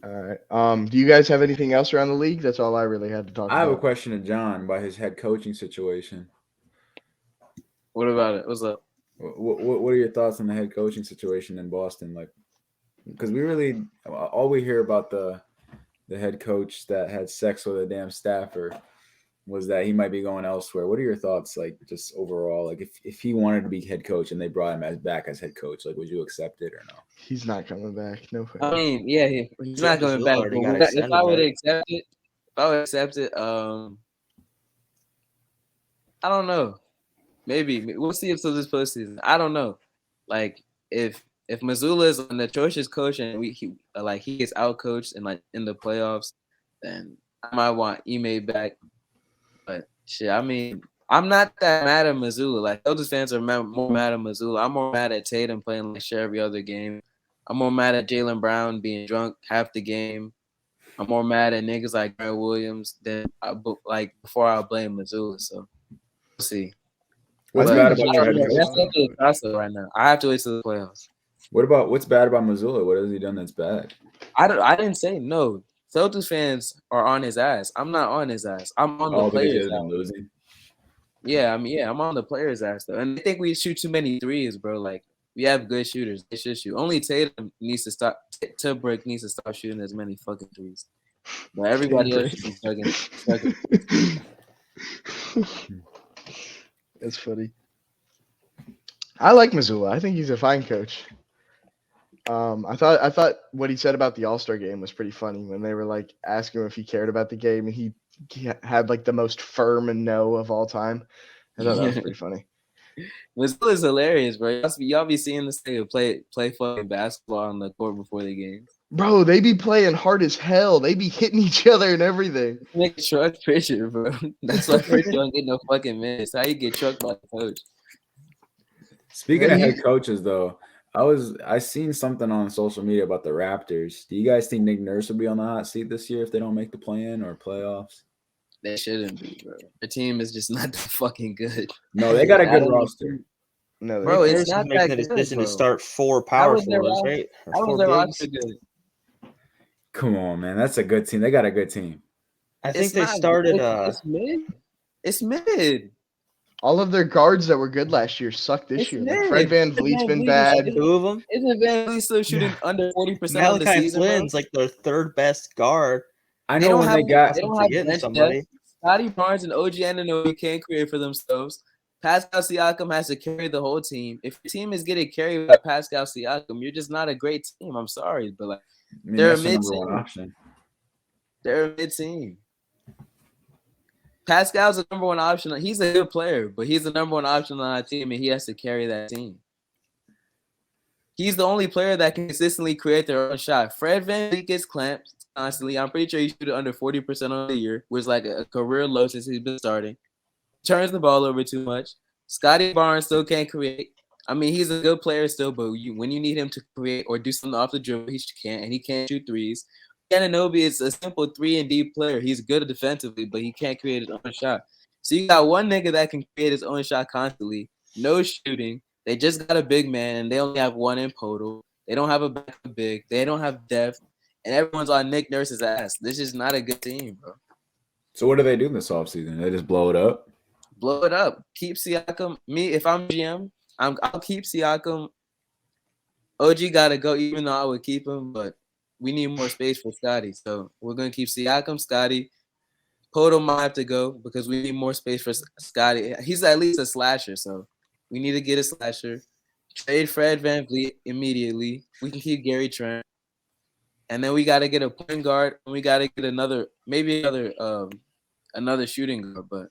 All right. Do you guys have anything else around the league? That's all I really had to talk I have a about. question to John about his head coaching situation. What about it? What's up? What are your thoughts on the head coaching situation in Boston? Like, because all we hear about the head coach that had sex with a damn staffer was that he might be going elsewhere. What are your thoughts, like, just overall? Like, if he wanted to be head coach and they brought him back as head coach, like, would you accept it or no? He's not coming back. No way. I mean, yeah, he's not Judge's coming will back. already got But if extended, I would right? accept it, I don't know. Maybe we'll see until this postseason. I don't know. Like if Missoula is an atrocious coach and he gets out coached and like in the playoffs, then I might want Ime back. But shit, I mean, I'm not that mad at Missoula. Like Celtics fans are more mad at Missoula. I'm more mad at Tatum playing like shit every other game. I'm more mad at Jaylen Brown being drunk half the game. I'm more mad at niggas like Grant Williams than before I blame Missoula. So we'll see. What's I bad think about Missoula your head has That's coach? definitely a toss-up right now. I have to wait till the playoffs. What's bad about Missoula? What has he done that's bad? I didn't say no. Celtics fans are on his ass. I'm not on his ass. I'm on the All because he players' has been ass. losing. Yeah, I mean, I'm on the players' ass though. And I think we shoot too many threes, bro. Like we have good shooters. They should shoot. Only Tatum needs to stop. Tibrick needs to stop shooting as many fucking threes. But everybody else should be chugging. That's funny. I like Missoula. I think he's a fine coach. I thought what he said about the All-Star game was pretty funny when they were like asking him if he cared about the game, and he had like the most firm and no of all time. I thought that was pretty funny. Missoula's hilarious, bro. Y'all be seeing this nigga play fucking basketball on the court before the games. Bro, they be playing hard as hell. They be hitting each other and everything. Make truck Pritchard, bro. That's why Pritchard don't get no fucking minutes. How you get trucked by the coach? Speaking Yeah, of head coaches, though, I seen something on social media about the Raptors. Do you guys think Nick Nurse will be on the hot seat this year if they don't make the play-in or playoffs? They shouldn't be, bro. Their team is just not that fucking good. No, they got a good roster. No, Bro, they- it's Nurse is not making that the good, decision bro. to start 4 How power was their forwards, roster- right? Or How 4 was their bigs. roster good? Come on, man. That's a good team. They got a good team. I think It's they not started. good. It's mid. It's mid. All of their guards that were good last year suck this year. Like Fred Van VanVleet's been Vliet bad. Two of them. Isn't Van Vliet still shooting under 40% on the Malachi season, bro? Flynn's like their third best guard. I They know don't when have they got they don't have Forgetting bench somebody. depth. Scotty Barnes and OG Anunoby can't create for themselves. Pascal Siakam has to carry the whole team. If your team is getting carried by Pascal Siakam, you're just not a great team. I'm sorry, but like I mean, they're a that's the number one mid-team. option. They're a mid-team. Pascal's the number one option. He's a good player, but he's the number one option on our team, and he has to carry that team. He's the only player that can consistently create their own shot. Fred VanVleet gets clamped constantly. I'm pretty sure he shoots under 40% on the year, which is like a career low since he's been starting. Turns the ball over too much. Scotty Barnes still can't create. I mean, he's a good player still, but when you need him to create or do something off the dribble, he can't, and he can't shoot threes. Anunoby is a simple 3-and-D player. He's good defensively, but he can't create his own shot. So you got one nigga that can create his own shot constantly, no shooting. They just got a big man, and they only have one in total. They don't have a backup big. They don't have depth, and everyone's on Nick Nurse's ass. This is not a good team, bro. So what do they do this offseason? They just blow it up? Blow it up. Keep Siakam. Me, if I'm GM, I'll keep Siakam. OG got to go, even though I would keep him, but we need more space for Scotty. So we're going to keep Siakam, Scotty. Poto might have to go because we need more space for Scotty. He's at least a slasher, so we need to get a slasher. Trade Fred VanVleet immediately. We can keep Gary Trent. And then we got to get a point guard, and we got to get another shooting guard. But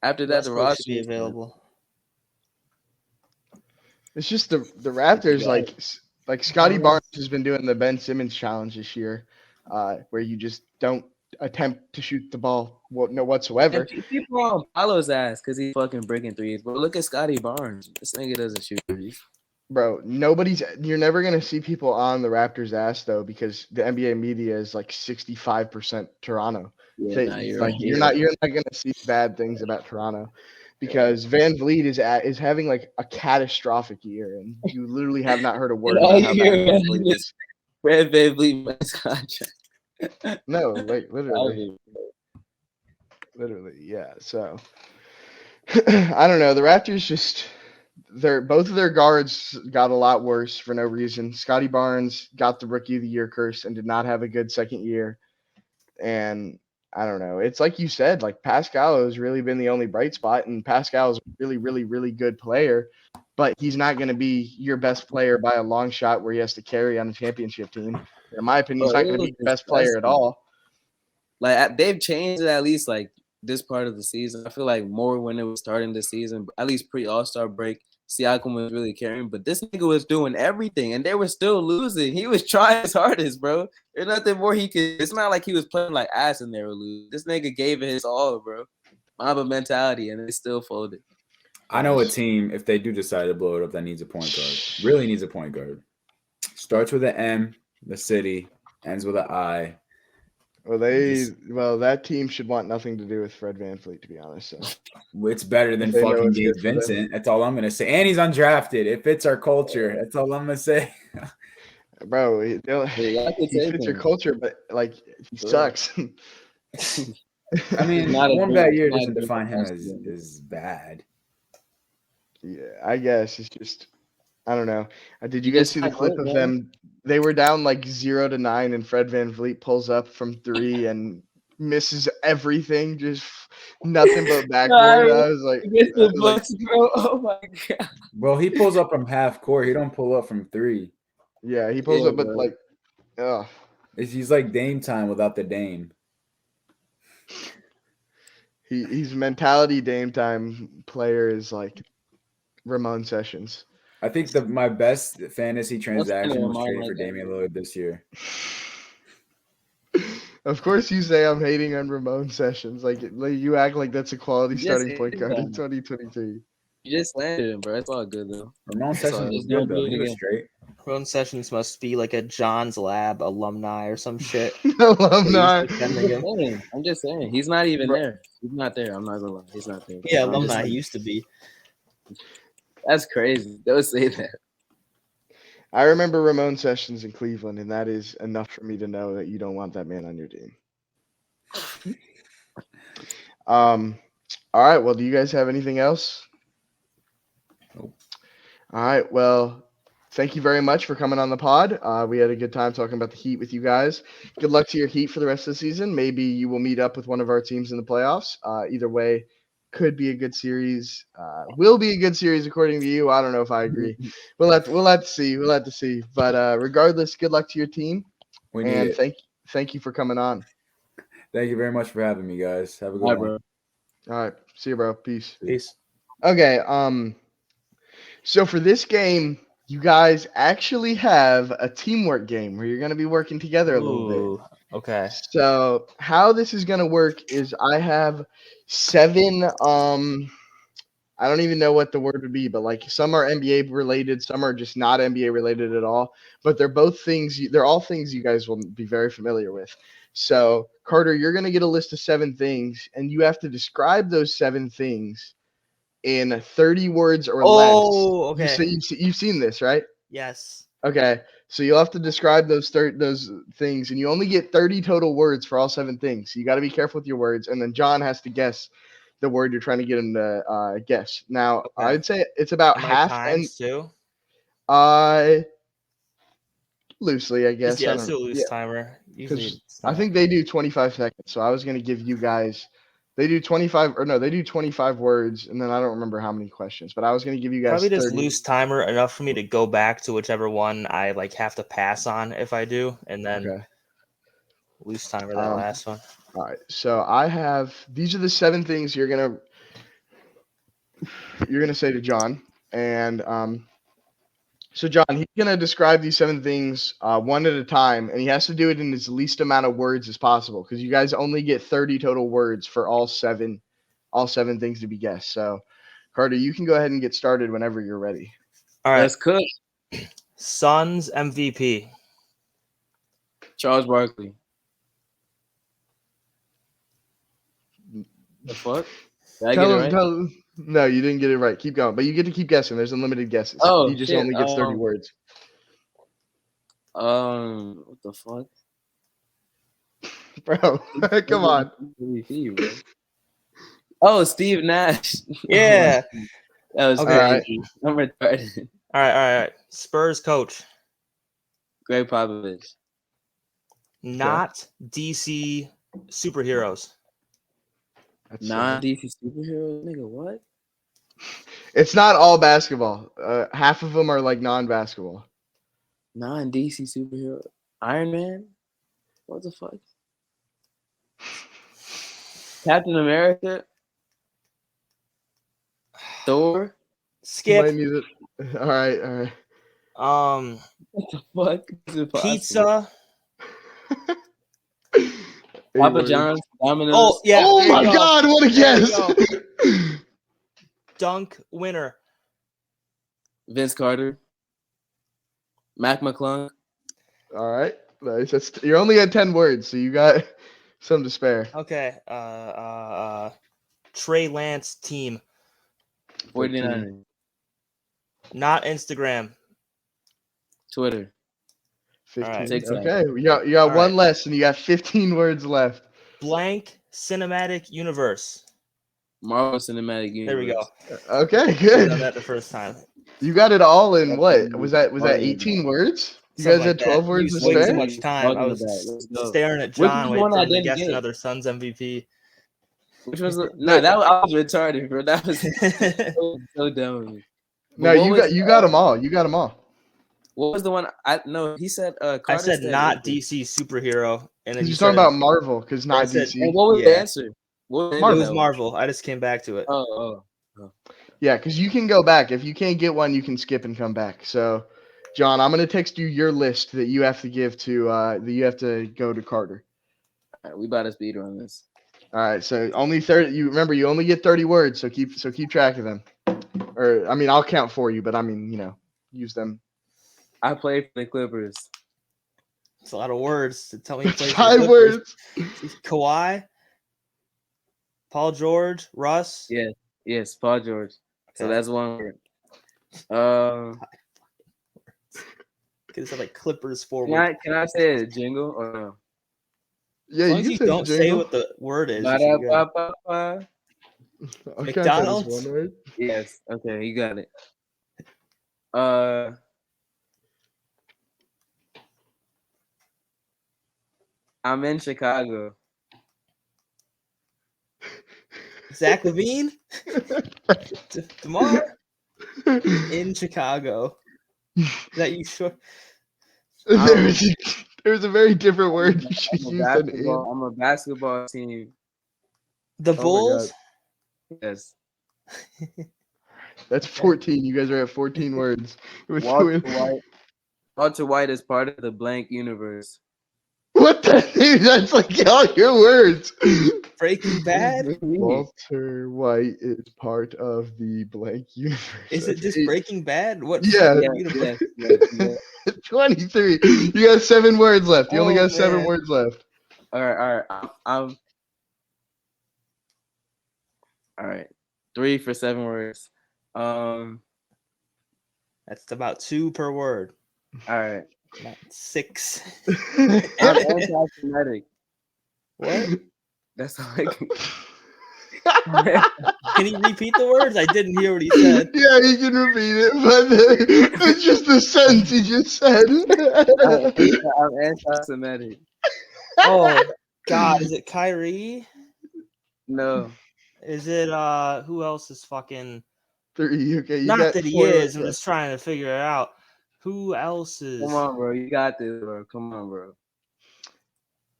after that, the Westbrook roster should be available. It's just the Raptors, like Scotty Barnes has been doing the Ben Simmons challenge this year, where you just don't attempt to shoot the ball whatsoever. And people are on Paolo's ass because he's fucking breaking threes. But look at Scotty Barnes. This nigga doesn't shoot threes. Bro, you're never gonna see people on the Raptors' ass though, because the NBA media is like 65% Toronto. Yeah, You're not gonna see bad things about Toronto, because Van Vliet is having like a catastrophic year, and you literally have not heard a word about how bad Van Vliet is. Fred VanVleet contract. No, like literally, yeah. So I don't know. The Raptors just. Both of their guards got a lot worse for no reason. Scotty Barnes got the Rookie of the Year curse and did not have a good second year. And I don't know. It's like you said, like Pascal has really been the only bright spot, and Pascal is a really, really, really good player, but he's not going to be your best player by a long shot where he has to carry on a championship team. In my opinion, he's not going to be the best player at all. Like they've changed it at least like this part of the season. I feel like more when it was starting the season, at least pre-All-Star break, Siakam was really carrying, but this nigga was doing everything, and they were still losing. He was trying his hardest, bro. There's nothing more he could. It's not like he was playing like ass and they were losing. This nigga gave it his all, bro. Mamba mentality, and they still folded. I know a team, if they do decide to blow it up, that needs a point guard. Really needs a point guard. Starts with an M, the city, ends with an I. Well, that team should want nothing to do with Fred VanVleet, to be honest. So. It's better than fucking Gabe Vincent. That's all I'm gonna say. And he's undrafted. It fits our culture. That's all I'm gonna say. Bro, he fits your culture, but like he sucks. I mean, one bad year doesn't define him as bad. Yeah, I guess it's just I don't know. Did you guys see the clip of them? They were down like 0-9, and Fred VanVleet pulls up from 3 and misses everything, just nothing but backboard. I was like, bro. Oh my god. Well, he pulls up from half court. He don't pull up from 3. Yeah, he pulls up, but like, he's like Dame time without the Dame. He's mentality Dame time player is like Ramon Sessions. I think my best fantasy transaction was traded for Damian Lillard this year. Of course, you say I'm hating on Ramon Sessions. Like you act like that's a quality starting point guard in 2023. You just landed him, bro. It's all good though. Ramon Sessions was good though. He was straight. Ramon Sessions must be like a John's Lab alumni or some shit. Alumni. I'm just saying. He's not even there. He's not there. I'm not gonna lie. He's not there. Yeah, alumni. He used to be. That's crazy. Don't say that. I remember Ramon Sessions in Cleveland, and that is enough for me to know that you don't want that man on your team. All right. Well, do you guys have anything else? Nope. All right. Well, thank you very much for coming on the pod. We had a good time talking about the Heat with you guys. Good luck to your Heat for the rest of the season. Maybe you will meet up with one of our teams in the playoffs. Either way, could be a good series. Will be a good series according to you. I don't know if I agree. We'll have to see. We'll have to see. But regardless, good luck to your team. We need And it. thank you for coming on. Thank you very much for having me, guys. Have a good All right, one. bro. All right. See you, bro. Peace. Peace. Okay. So for this game, you guys actually have a teamwork game where you're going to be working together a little bit. Ooh, okay. So how this is going to work is I have 7 I don't even know what the word would be, but like some are NBA related, some are just not NBA related at all, but they're both things they're all things you guys will be very familiar with. So, Carter, you're going to get a list of 7 things and you have to describe those 7 things in 30 words or less. Oh, okay. You've seen this, right? Yes. Okay. So you'll have to describe those things, and you only get 30 total words for all 7 things. So you got to be careful with your words, and then John has to guess the word you're trying to get him to guess. Now, Okay. I'd say it's about Am I half times too? loosely, I guess. Yeah, I let's don't do a loose yeah, timer. Usually, 'cause it's I not. think they do 25 seconds. So I was gonna give you guys. They do 25 or no, they do 25 words, and then I don't remember how many questions, but I was gonna give you guys Probably just 30. loose timer enough for me to go back to whichever one I like have to pass on if I do, and then Okay. loose timer that last one. All right. So these are the 7 things you're gonna say to John, and so John, he's gonna describe these 7 things one at a time, and he has to do it in as least amount of words as possible because you guys only get 30 total words for all 7 things to be guessed. So, Carter, you can go ahead and get started whenever you're ready. All right. Let's cook. Suns MVP. Charles Barkley. The fuck? Did I get it right? No, you didn't get it right. Keep going, but you get to keep guessing. There's unlimited guesses. Oh, he just shit. only gets 30 words. What the fuck? Bro, come on. MVP, bro. Oh, Steve Nash. Yeah. That was Okay. crazy. I'm retarded. All right. Spurs coach. Greg Popovich. Not DC superheroes. That's Non-DC superhero? Nigga, what? It's not all basketball. Half of them are like non-basketball. Non-DC superhero? Iron Man? What the fuck? Captain America? Thor? Skip. Might need it. All right. What the fuck? This is impossible. Pizza. 8 Papa words. John's, Domino's. Oh yeah. Oh there you my go. God! What a There you guess! Dunk winner. Vince Carter. Mac McClung. All right, nice. You're only at 10 words, so you got some to spare. Okay. Trey Lance team. 49ers. Not Instagram. Twitter. 15. All right. TikTok. Okay, you got All one right. less, and you got 15 words left. Blank cinematic universe. Marvel Cinematic Universe. There we go. Okay, Should have done good. that the first time. You got it all in what? Was that Oh, yeah. 18 words? You Something guys had like 12 that. words You to way spare? too much time. I was Let's go. staring at Which John, was waiting one for I him to didn't guess get? another Suns MVP. Which was no? That I was retarded, bro. That was so dumb of me. No, you got them all. You got them all. What was the one? He said. Carter I said not what? DC superhero, and then Because you you're talking started. about Marvel, because not I said- DC. And what was Yeah. the answer? What It was was that Marvel. I just came back to it. Oh. Yeah, because you can go back. If you can't get one, you can skip and come back. So, John, I'm gonna text you your list that you have to give to that you have to go to Carter. All right, we about to speed run this. All right, so only 30. You remember, you only get 30 words, so keep track of them. Or I mean, I'll count for you, but I mean, use them. I played for the Clippers. It's a lot of words to tell me. 5 words. Kawhi, Paul George, Russ. Yes, Paul George. So Okay. that's one word. Because like Clippers forward. Can I say a jingle or no? Yeah, As long as you you can don't say say jingle. what the word is. You should be good. Ba-da-ba-ba-ba. I'll count that as McDonald's? one word. Yes. Okay, you got it. I'm in Chicago. Zach Levine? DeMar? In Chicago. Is that you sure? There was a very different word you should use than in. I'm a basketball team. The Oh my Bulls? God. Yes. That's 14. You guys are at 14 words. Walter White. Walter White is part of the blank universe. What the heck? That's like all your words. Breaking Bad? Walter White is part of the blank universe. Is it just Breaking Bad? What? Yeah. Universe? Yes. 23. You got 7 words left. You only Oh, got 7 man. words left. All right. I'm all right. 3 for 7 words. That's about 2 per word. All right. Not 6. I'm anti-Semitic. What? That's all I can. Can you repeat the words? I didn't hear what he said. Yeah, he can repeat it, but it's just the sentence he just said. I'm anti-Semitic. Oh God, is it Kyrie? No. Is it who else is fucking 3. Okay, you not got that he 4 is, I'm left. just trying to figure it out. Who else is Come on, bro. You got this, bro. Come on, bro.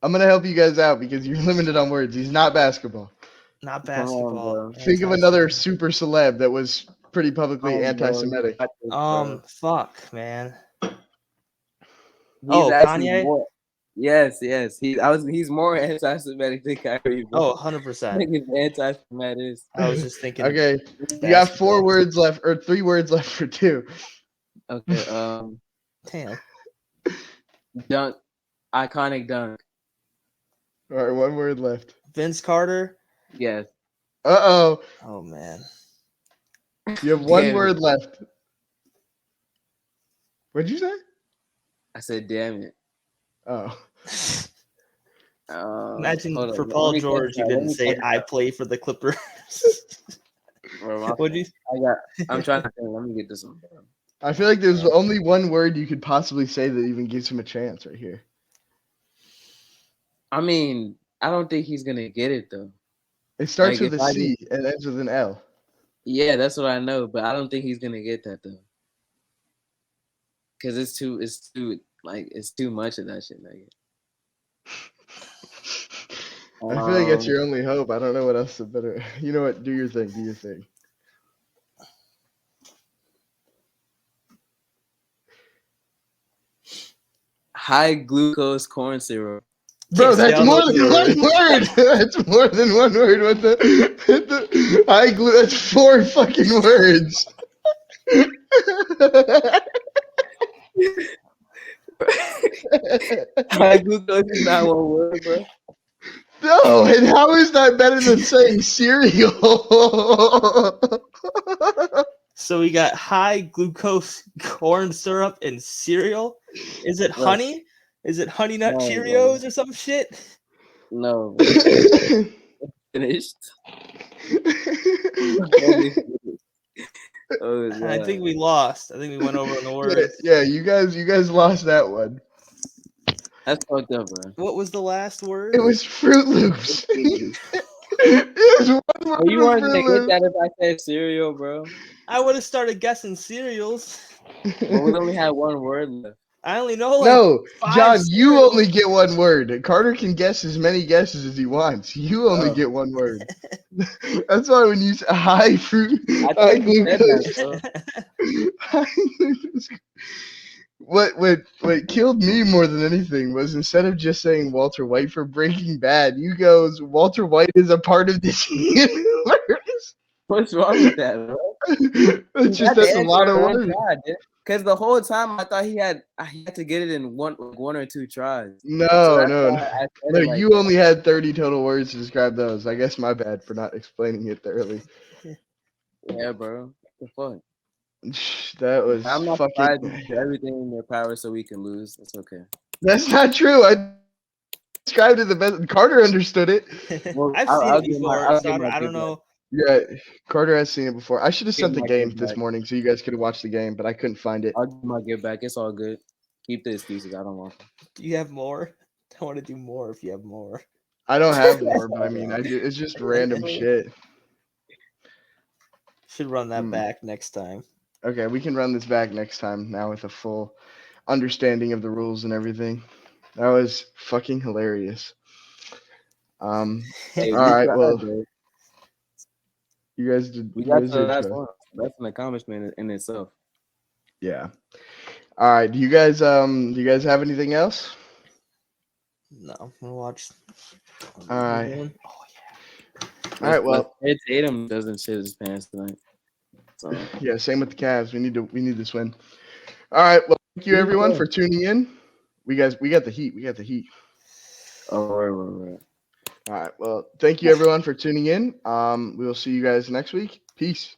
I'm gonna help you guys out because you're limited on words. He's not basketball. not Come on, basketball? bro. Think of another super celeb that was pretty publicly Come on, bro. anti-Semitic. You got this, bro. Fuck, man. He's actually Kanye? more. Yes. He's more anti-Semitic than Kyrie. Bro. 100%. Nigga's anti-Semitic. I was just thinking. Okay, you got 4 basketball. words left, or 3 words left for 2. Okay. Damn. Dunk. Iconic dunk. All right, 1 word left. Vince Carter. Yes. Uh-oh. Oh man. You have 1 Damn. word left. What'd you say? I said, damn it. Oh. Imagine hold on. for Let Paul me George, catch you that. Let didn't me say catch I that. play for the Clippers. Bro, my What'd you? I'm trying to think. Let me get this one. I feel like there's only 1 word you could possibly say that even gives him a chance right here. I mean, I don't think he's gonna get it though. It starts Like, with if a I C and ends with an L. Yeah, that's what I know, but I don't think he's gonna get that though. Cause it's too much of that shit. Like, I feel like that's your only hope. I don't know what else is better. You know what? Do your thing. Do your thing. high glucose corn syrup. Bro, Can't say that's all more those than 1 words. word. That's more than 1 word. What the high glue? That's 4 fucking words. High glucose is not 1 word, bro. No, and how is that better than saying cereal? So we got high glucose corn syrup and cereal. Is it Right. honey? Is it Honey Nut No, Cheerios or some shit? No, bro. Finished. Oh, I think we lost. I think we went over on the words. Yeah, you guys lost that one. That's fucked up, bro. What was the last word? It was Fruit Loops. It was 1 word. Oh, you weren't Fruit gonna get Loops. that if I said cereal, bro. I would have started guessing cereals. But we only had 1 word left. I only know like No, 5 John, you cereals. only get 1 word. Carter can guess as many guesses as he wants. You only Oh. get 1 word. That's why when you say high fruit, I high think you said glucose. that, bro. What killed me more than anything was instead of just saying Walter White for Breaking Bad, you goes Walter White is a part of this universe. What's wrong with that, bro? That's a lot of words. Because the whole time I thought he had to get it in one or 2 tries. No. You only had 30 total words to describe those. I guess my bad for not explaining it thoroughly. Yeah, bro. What the fuck? That was I'm not fucking. surprised. You do everything in your power so we can lose. That's okay. That's not true. I described it the best. Carter understood it. Well, I've I'll seen it give before. I'll So give my I don't feedback. know. Yeah, Carter has seen it before. I should have Give sent the my game kid this back. morning so you guys could have watched the game, but I couldn't find it. I'll give my gift back. It's all good. Keep the excuses. I don't want them. Do you have more? I want to do more if you have more. I don't have more, but I mean, it's just random shit. Should run that Hmm. back next time. Okay, we can run this back next time now with a full understanding of the rules and everything. That was fucking hilarious. Hey, All we right, tried, well, bro. you guys did. We You got guys to the did last try. one. That's an accomplishment in itself. Yeah. All right. Do you guys have anything else? No, I'm gonna watch. All right. Oh All right. Well, Ed Tatum doesn't shit his pants tonight. So yeah. Same with the Cavs. We need this win. All right. Well, thank you everyone for tuning in. We got the heat. We got the heat. oh, right. All right. Well, thank you everyone for tuning in. We will see you guys next week. Peace.